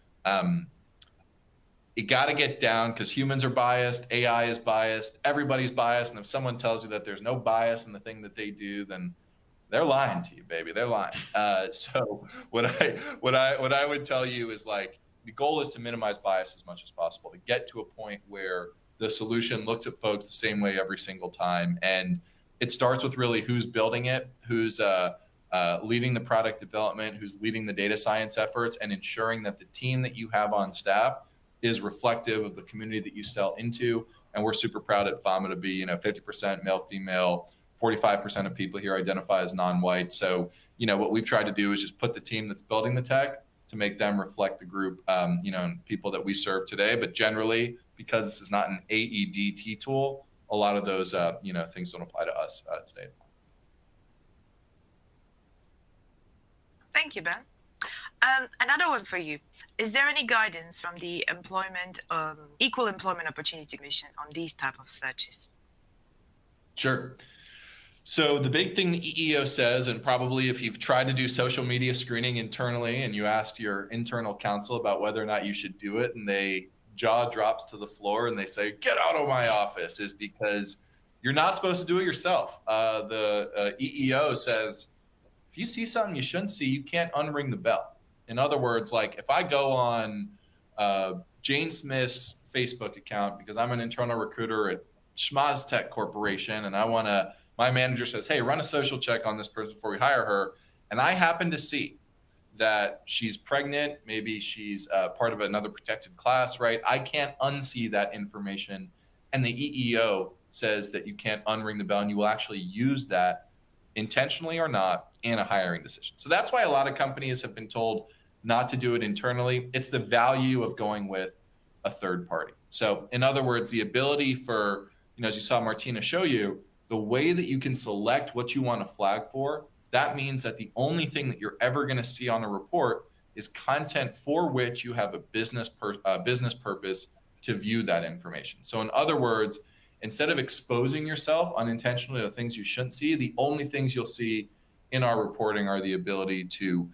you got to get down, because humans are biased, AI is biased, everybody's biased. And if someone tells you that there's no bias in the thing that they do, then they're lying to you, baby. They're lying. So what I would tell you is, like, the goal is to minimize bias as much as possible, to get to a point where the solution looks at folks the same way every single time. And it starts with really who's building it, who's leading the product development, who's leading the data science efforts, and ensuring that the team that you have on staff is reflective of the community that you sell into. And we're super proud at Fama to be, 50% male, female, 45% of people here identify as non-white. So, what we've tried to do is just put the team that's building the tech to make them reflect the group, and people that we serve today. But generally, because this is not an AEDT tool, a lot of those, things don't apply to us today. Thank you, Ben. Another one for you. Is there any guidance from the Equal Employment Opportunity Commission on these type of searches? Sure. So the big thing the EEO says, and probably if you've tried to do social media screening internally and you asked your internal counsel about whether or not you should do it, and they jaw drops to the floor and they say, "Get out of my office," is because you're not supposed to do it yourself. The EEO says, if you see something you shouldn't see, you can't unring the bell. In other words, like, if I go on Jane Smith's Facebook account because I'm an internal recruiter at Schmaz Tech Corporation, and my manager says, "Hey, run a social check on this person before we hire her," and I happen to see that she's pregnant, maybe she's part of another protected class, right? I can't unsee that information. And the EEO says that you can't unring the bell and you will actually use that intentionally or not in a hiring decision. So that's why a lot of companies have been told not to do it internally. It's the value of going with a third party. So in other words, the ability for, as you saw Martina show you, the way that you can select what you want to flag for, that means that the only thing that you're ever going to see on a report is content for which you have a business purpose to view that information. So in other words, instead of exposing yourself unintentionally to things you shouldn't see, the only things you'll see in our reporting are the ability to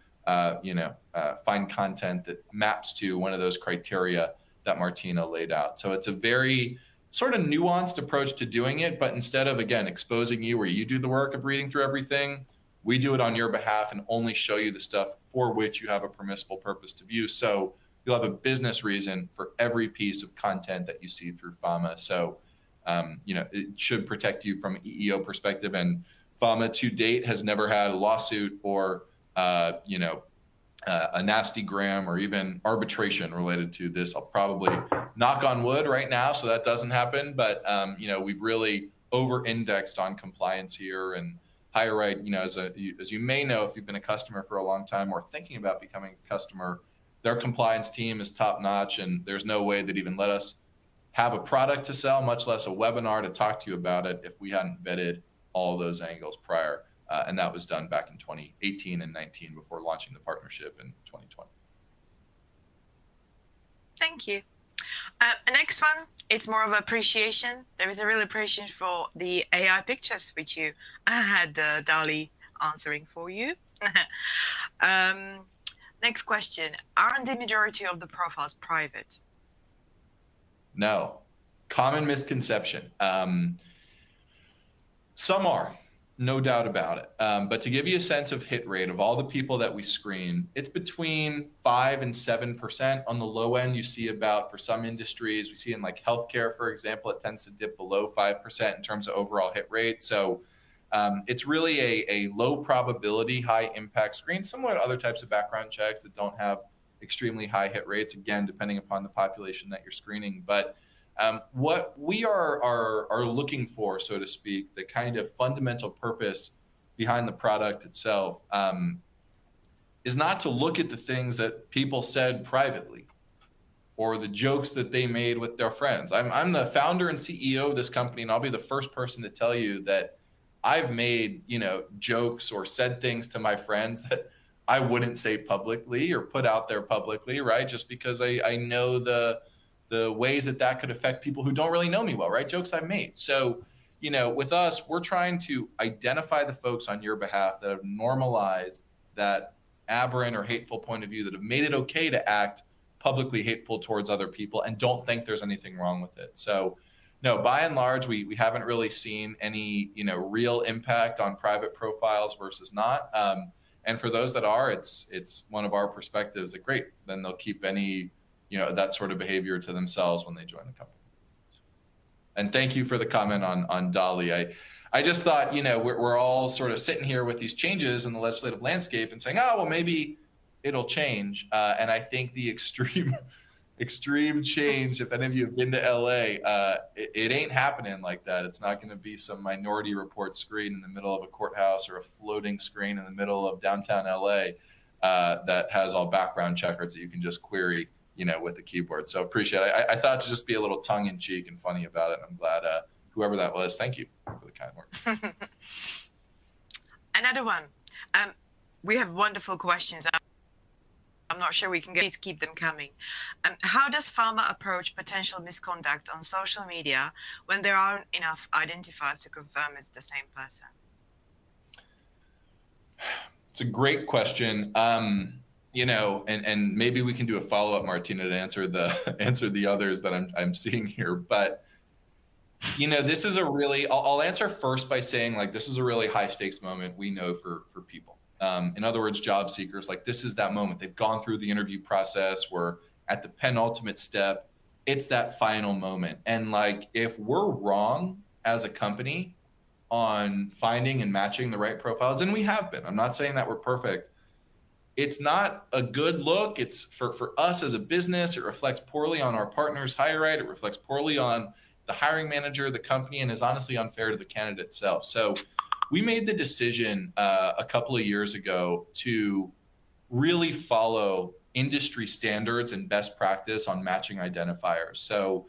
find content that maps to one of those criteria that Martina laid out. So it's a very sort of nuanced approach to doing it, but instead of, again, exposing you where you do the work of reading through everything, we do it on your behalf and only show you the stuff for which you have a permissible purpose to view. So you'll have a business reason for every piece of content that you see through FAMA. So, it should protect you from an EEO perspective. And FAMA to date has never had a lawsuit or, a nasty gram or even arbitration related to this. I'll probably knock on wood right now so that doesn't happen. But, we've really over-indexed on compliance here. And HireRight, as you may know, if you've been a customer for a long time or thinking about becoming a customer, their compliance team is top notch, and there's no way they'd even let us have a product to sell, much less a webinar to talk to you about it, if we hadn't vetted all those angles prior. And that was done back in 2018 and 19 before launching the partnership in 2020. Thank you. The next one, it's more of appreciation. There is a real appreciation for the AI pictures, which you had Dali answering for you. Next question, aren't the majority of the profiles private? No. Common misconception. Some are, no doubt about it. But to give you a sense of hit rate of all the people that we screen, it's between 5 and 7%. On the low end, you see about, for some industries, we see in like healthcare, for example, it tends to dip below 5% in terms of overall hit rate. So it's really a low probability, high impact screen, similar to other types of background checks that don't have extremely high hit rates, again, depending upon the population that you're screening. But what we are looking for, so to speak, the kind of fundamental purpose behind the product itself, is not to look at the things that people said privately or the jokes that they made with their friends. I'm the founder and CEO of this company, and I'll be the first person to tell you that I've made, jokes or said things to my friends that I wouldn't say publicly or put out there publicly, right? Just because I know the ways that could affect people who don't really know me well, right? Jokes I've made. So, with us, we're trying to identify the folks on your behalf that have normalized that aberrant or hateful point of view, that have made it okay to act publicly hateful towards other people and don't think there's anything wrong with it. So, no, by and large, we haven't really seen any, real impact on private profiles versus not. And for those that are, it's one of our perspectives that great, then they'll keep any, that sort of behavior to themselves when they join the company. And thank you for the comment on Dolly. I just thought, we're all sort of sitting here with these changes in the legislative landscape and saying, oh, well, maybe it'll change. And I think the extreme change, if any of you have been to LA, it ain't happening like that. It's not going to be some Minority Report screen in the middle of a courthouse or a floating screen in the middle of downtown LA that has all background checkers that you can just query, with the keyboard. So appreciate it. I thought to just be a little tongue in cheek and funny about it. And I'm glad whoever that was, thank you for the kind words. Another one. We have wonderful questions. I'm not sure we can please keep them coming. How does Pharma approach potential misconduct on social media when there aren't enough identifiers to confirm it's the same person? It's a great question. And maybe we can do a follow-up, Martina, to answer the others that I'm seeing here. But this is I'll answer first by saying, like, this is a really high stakes moment we know for people. In other words, job seekers, like, this is that moment. They've gone through the interview process. We're at the penultimate step. It's that final moment. And like, if we're wrong as a company on finding and matching the right profiles, and we have been, I'm not saying that we're perfect, it's not a good look. It's for us as a business, it reflects poorly on our partners, HireRight. It reflects poorly on the hiring manager, the company, and is honestly unfair to the candidate itself. So we made the decision a couple of years ago to really follow industry standards and best practice on matching identifiers. So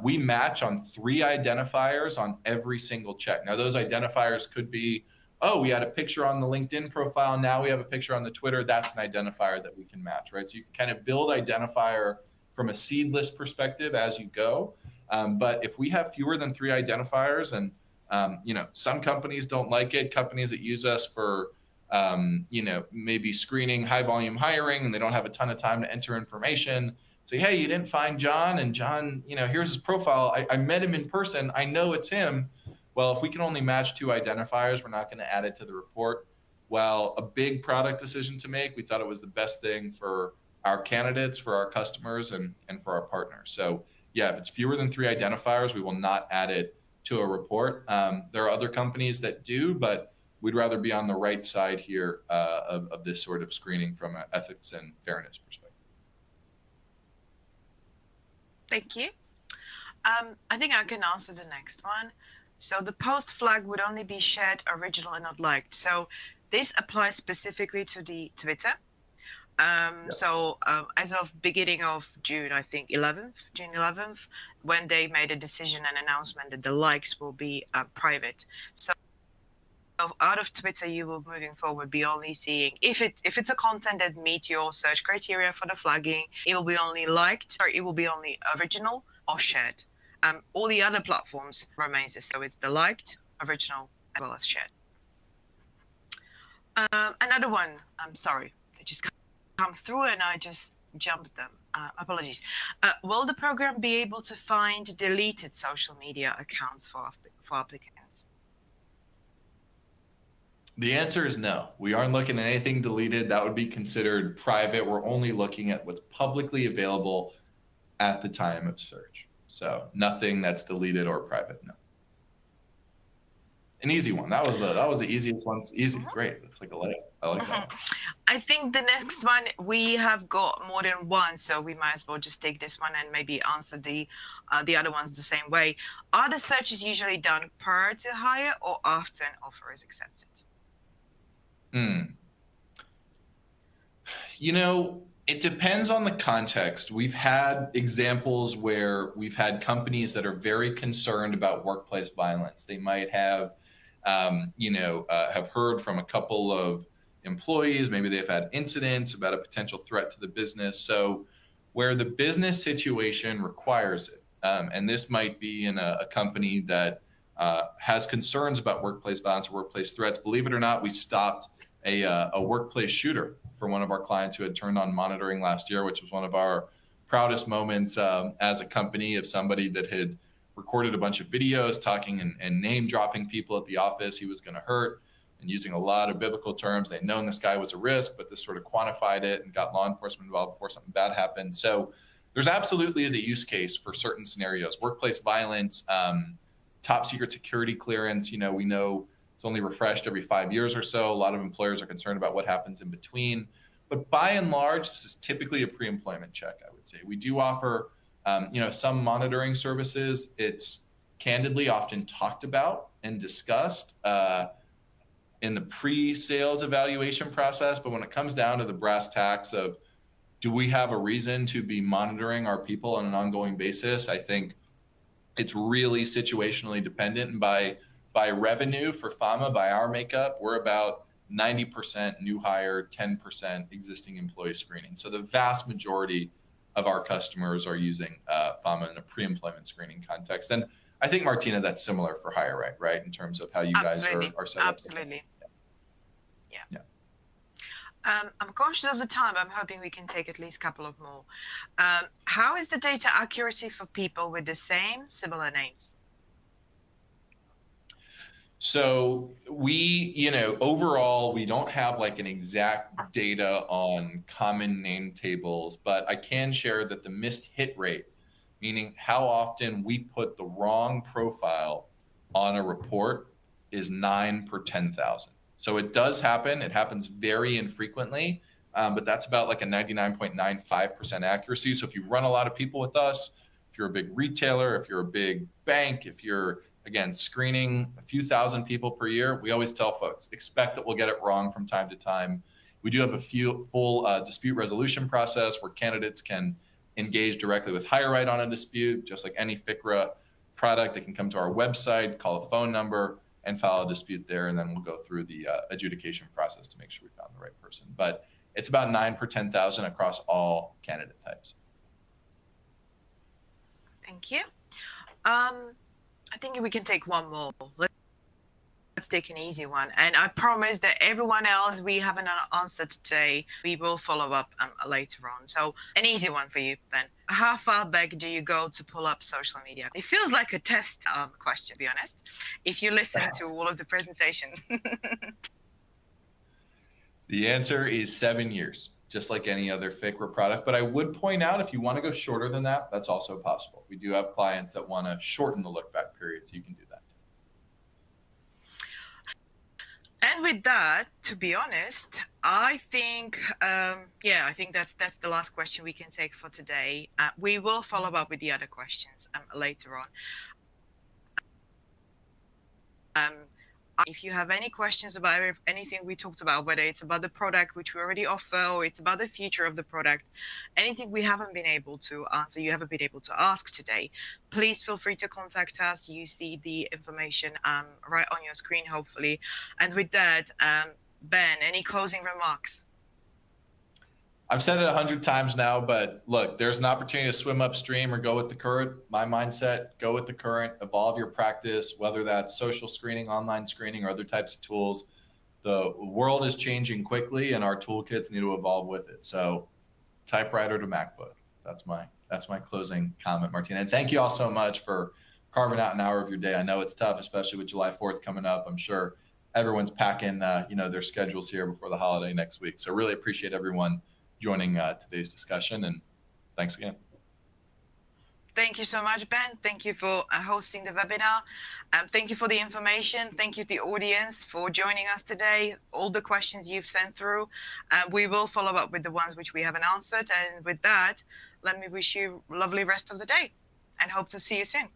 we match on 3 identifiers on every single check. Now, those identifiers could be, oh, we had a picture on the LinkedIn profile. Now we have a picture on the Twitter. That's an identifier that we can match, right? So you can kind of build identifier from a seed list perspective as you go. But if we have fewer than 3 identifiers, and some companies don't like it, companies that use us for maybe screening high volume hiring, and they don't have a ton of time to enter information, say, hey, you didn't find John, and John, here's his profile. I met him in person. I know it's him. Well, if we can only match 2 identifiers, we're not going to add it to the report. Well, a big product decision to make, we thought it was the best thing for our candidates, for our customers, and for our partners. So yeah, if it's fewer than 3 identifiers, we will not add it to a report. There are other companies that do, but we'd rather be on the right side here of this sort of screening from an ethics and fairness perspective. Thank you. I think I can answer the next one. So the post flag would only be shared, original, and not liked. So this applies specifically to the Twitter. So as of beginning of June, I think June 11th, when they made a decision and announcement that the likes will be private. So out of Twitter, you will moving forward be only seeing if it's a content that meets your search criteria for the flagging, it will be only liked, or it will be only original or shared. All the other platforms remains the same. So it's the liked, original, as well as shared. Another one, I'm sorry, they just come through and I just jumped them. Apologies. Will the program be able to find deleted social media accounts for applicants? The answer is no. We aren't looking at anything deleted. That would be considered private. We're only looking at what's publicly available at the time of search. So nothing that's deleted or private, no. An easy one. That was the easiest one. Easy, great. That's like a layup. I like that one. I think the next one, we have got more than one, so we might as well just take this one and maybe answer the other ones the same way. Are the searches usually done prior to hire or after an offer is accepted? It depends on the context. We've had examples where we've had companies that are very concerned about workplace violence. They might have, have heard from a couple of employees. Maybe they've had incidents about a potential threat to the business. So where the business situation requires it, and this might be in a company that has concerns about workplace violence or workplace threats. Believe it or not, we stopped a workplace shooter for one of our clients who had turned on monitoring last year, which was one of our proudest moments as a company, of somebody that had recorded a bunch of videos talking and name dropping people at the office he was going to hurt, and using a lot of biblical terms. They'd known this guy was a risk, but this sort of quantified it and got law enforcement involved before something bad happened. So there's absolutely the use case for certain scenarios. Workplace violence, top secret security clearance, we know it's only refreshed every 5 years or so. A lot of employers are concerned about what happens in between. But by and large, this is typically a pre-employment check, I would say. We do offer, some monitoring services. It's candidly often talked about and discussed in the pre-sales evaluation process. But when it comes down to the brass tacks of, do we have a reason to be monitoring our people on an ongoing basis? I think it's really situationally dependent. And by revenue for Fama, by our makeup, we're about 90% new hire, 10% existing employee screening. So the vast majority of our customers are using Fama in a pre-employment screening context. And I think, Martina, that's similar for HireRight, right? In terms of how you guys are set up. Absolutely. Yeah. I'm conscious of the time. I'm hoping we can take at least a couple of more. How is the data accuracy for people with the same, similar names? So we, overall, we don't have like an exact data on common name tables, but I can share that the missed hit rate, meaning how often we put the wrong profile on a report, is 9 per 10,000. So it does happen. It happens very infrequently, but that's about like a 99.95% accuracy. So if you run a lot of people with us, if you're a big retailer, if you're a big bank, if you're, again, screening a few thousand people per year, we always tell folks, expect that we'll get it wrong from time to time. We do have a full dispute resolution process where candidates can engage directly with HireRight on a dispute, just like any FICRA product. They can come to our website, call a phone number, and file a dispute there, and then we'll go through the adjudication process to make sure we found the right person. But it's about 9 per 10,000 across all candidate types. Thank you. I think we can take one more. Let's take an easy one. And I promise that everyone else we haven't answered today, we will follow up later on. So an easy one for you, Ben. How far back do you go to pull up social media? It feels like a test question, to be honest, if you listen to all of the presentation. The answer is 7 years, just like any other FICRA product. But I would point out, if you want to go shorter than that, that's also possible. We do have clients that want to shorten the look back period, so you can do that. And with that, to be honest, I think, I think that's the last question we can take for today. We will follow up with the other questions later on. If you have any questions about anything we talked about, whether it's about the product which we already offer, or it's about the future of the product, anything we haven't been able to answer, you haven't been able to ask today, please feel free to contact us. You see the information right on your screen, hopefully. And with that, Ben, any closing remarks? I've said it 100 times now, but look, there's an opportunity to swim upstream or go with the current. My mindset, go with the current, evolve your practice, whether that's social screening, online screening, or other types of tools. The world is changing quickly and our toolkits need to evolve with it. So typewriter to MacBook. That's my closing comment, Martina. And thank you all so much for carving out an hour of your day. I know it's tough, especially with July 4th coming up. I'm sure everyone's packing their schedules here before the holiday next week. So really appreciate everyone joining today's discussion, and thanks again. Thank you so much, Ben. Thank you for hosting the webinar. Thank you for the information. Thank you to the audience for joining us today. All the questions you've sent through, we will follow up with the ones which we haven't answered. And with that, let me wish you a lovely rest of the day and hope to see you soon.